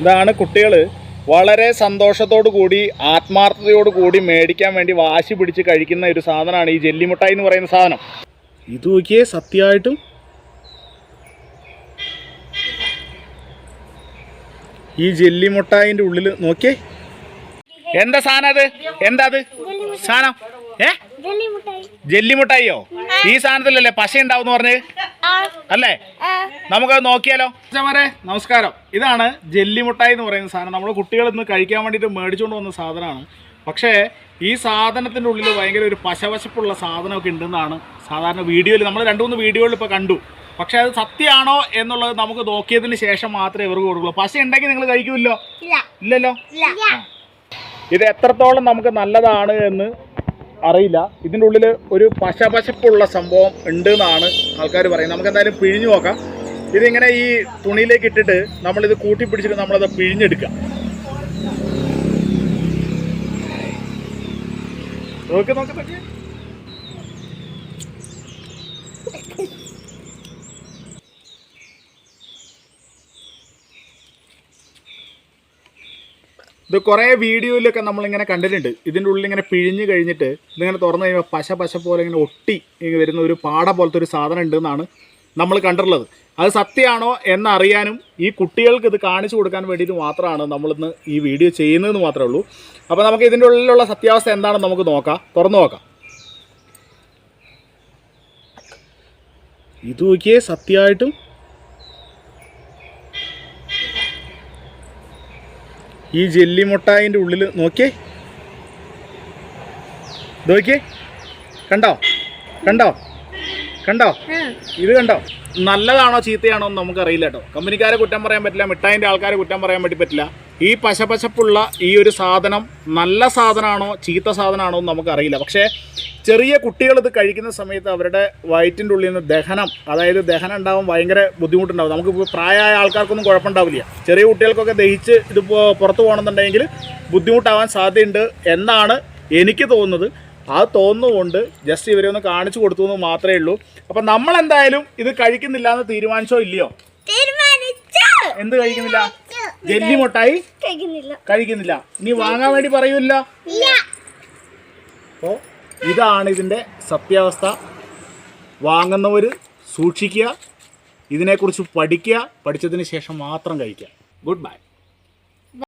ഇതാണ് കുട്ടികൾ വളരെ സന്തോഷത്തോടു കൂടി ആത്മാർത്ഥതയോടു കൂടി മേടിക്കാൻ വേണ്ടി വാശി പിടിച്ച് കഴിക്കുന്ന ഒരു സാധനമാണ് ഈ ജെല്ലി മിഠായി എന്ന് പറയുന്ന സാധനം. ഇത് നോക്കിയേ, സത്യമായിട്ടും ഈ ജെല്ലി മിഠായിൻ്റെ ഉള്ളിൽ നോക്കിയേ, എന്താ സാധനം അത്? എന്താ അത് സാധനം? ജെല്ലി മിഠായിയോ? ഈ സാധനത്തിലല്ലേ പശ ഉണ്ടാവും പറഞ്ഞ് അല്ലേ? നമുക്കത് നോക്കിയാലോ? നമസ്കാരം. ഇതാണ് ജെല്ലി മിഠായി എന്ന് പറയുന്ന സാധനം. നമ്മൾ കുട്ടികൾ ഇന്ന് കഴിക്കാൻ വേണ്ടിയിട്ട് മേടിച്ചുകൊണ്ട് വന്ന സാധനമാണ്. പക്ഷേ ഈ സാധനത്തിൻ്റെ ഉള്ളിൽ ഭയങ്കര ഒരു പശവശപ്പുള്ള സാധനമൊക്കെ ഉണ്ടെന്നാണ് സാധാരണ വീഡിയോയിൽ നമ്മൾ 2-3 വീഡിയോയിൽ ഇപ്പോൾ കണ്ടു. പക്ഷേ അത് സത്യമാണോ എന്നുള്ളത് നമുക്ക് നോക്കിയതിന് ശേഷം മാത്രമേ ഇവർക്ക് കൊടുക്കുള്ളൂ. പശ ഉണ്ടെങ്കിൽ നിങ്ങൾ കഴിക്കുമല്ലോ? ഇല്ലല്ലോ. ഇത് എത്രത്തോളം നമുക്ക് നല്ലതാണ് എന്ന് അറിയില്ല. ഇതിൻ്റെ ഉള്ളിൽ ഒരു പശപ്പുള്ള സംഭവം ഉണ്ട് എന്നാണ് ആൾക്കാർ പറയുന്നത്. നമുക്ക് എന്തായാലും പിഴിഞ്ഞു നോക്കാം. ഇതിങ്ങനെ ഈ തുണിയിലേക്ക് ഇട്ടിട്ട് നമ്മളിത് കൂട്ടിപ്പിടിച്ചിട്ട് നമ്മളത് പിഴിഞ്ഞെടുക്കാം. നോക്ക്. ഇത് കുറേ വീഡിയോയിലൊക്കെ നമ്മളിങ്ങനെ കണ്ടിട്ടുണ്ട്. ഇതിൻ്റെ ഉള്ളിൽ ഇങ്ങനെ പിഴിഞ്ഞ് കഴിഞ്ഞിട്ട് ഇതിങ്ങനെ തുറന്നു കഴിയുമ്പോൾ പശ പോലെ ഇങ്ങനെ ഒട്ടി വരുന്ന ഒരു പാട പോലത്തെ ഒരു സാധനം ഉണ്ടെന്നാണ് നമ്മൾ കണ്ടിട്ടുള്ളത്. അത് സത്യമാണോ എന്നറിയാനും ഈ കുട്ടികൾക്ക് ഇത് കാണിച്ചു കൊടുക്കാൻ വേണ്ടിയിട്ട് മാത്രമാണ് നമ്മളിന്ന് ഈ വീഡിയോ ചെയ്യുന്നതെന്ന് മാത്രമേ ഉള്ളൂ. അപ്പോൾ നമുക്ക് ഇതിൻ്റെ ഉള്ളിലുള്ള സത്യാവസ്ഥ എന്താണെന്ന് നമുക്ക് നോക്കാം, തുറന്നു നോക്കാം. ഇത് നോക്കിയേ, സത്യമായിട്ടും ഈ ജെല്ലി മിഠായിൻ്റെ ഉള്ളിൽ നോക്കിയേ, കണ്ടോ? ഇത് കണ്ടോ? നല്ലതാണോ ചീത്തയാണോ എന്ന് നമുക്കറിയില്ല കേട്ടോ. കമ്പനിക്കാരെ കുറ്റം പറയാൻ പറ്റില്ല, മിഠായിൻ്റെ ആൾക്കാരെ കുറ്റം പറയാൻ വേണ്ടി പറ്റില്ല. ഈ പശപ്പുള്ള ഈ ഒരു സാധനം നല്ല സാധനമാണോ ചീത്ത സാധനമാണോ എന്ന് നമുക്കറിയില്ല. പക്ഷേ ചെറിയ കുട്ടികൾ ഇത് കഴിക്കുന്ന സമയത്ത് അവരുടെ വയറ്റിൻ്റെ ഉള്ളിൽ നിന്ന് ദഹനം ഉണ്ടാവും, ഭയങ്കര ബുദ്ധിമുട്ടുണ്ടാവും. നമുക്കിപ്പോൾ പ്രായമായ ആൾക്കാർക്കൊന്നും കുഴപ്പമുണ്ടാവില്ല. ചെറിയ കുട്ടികൾക്കൊക്കെ ദഹിച്ച് ഇതിപ്പോൾ പുറത്ത് പോകണമെന്നുണ്ടെങ്കിൽ ബുദ്ധിമുട്ടാവാൻ സാധ്യതയുണ്ട് എന്നാണ് എനിക്ക് തോന്നുന്നത്. അത് തോന്നുന്നുകൊണ്ട് ജസ്റ്റ് ഇവരെ ഒന്ന് കാണിച്ചു കൊടുത്തു എന്ന് മാത്രമേ ഉള്ളൂ. അപ്പം നമ്മളെന്തായാലും ഇത് കഴിക്കുന്നില്ല എന്ന് തീരുമാനിച്ചോ ഇല്ലയോ? എന്ത് കഴിക്കുന്നില്ല? ജെല്ലി മിഠായി കഴിക്കുന്നില്ല. ഇനി വാങ്ങാൻ വേണ്ടി പറയൂല്ല. അപ്പോൾ ഇതാണ് ഇതിൻ്റെ സത്യാവസ്ഥ. വാങ്ങുന്നവർ സൂക്ഷിക്കുക, ഇതിനെക്കുറിച്ച് പഠിക്കുക, പഠിച്ചതിന് ശേഷം മാത്രം കഴിക്കുക. Good bye.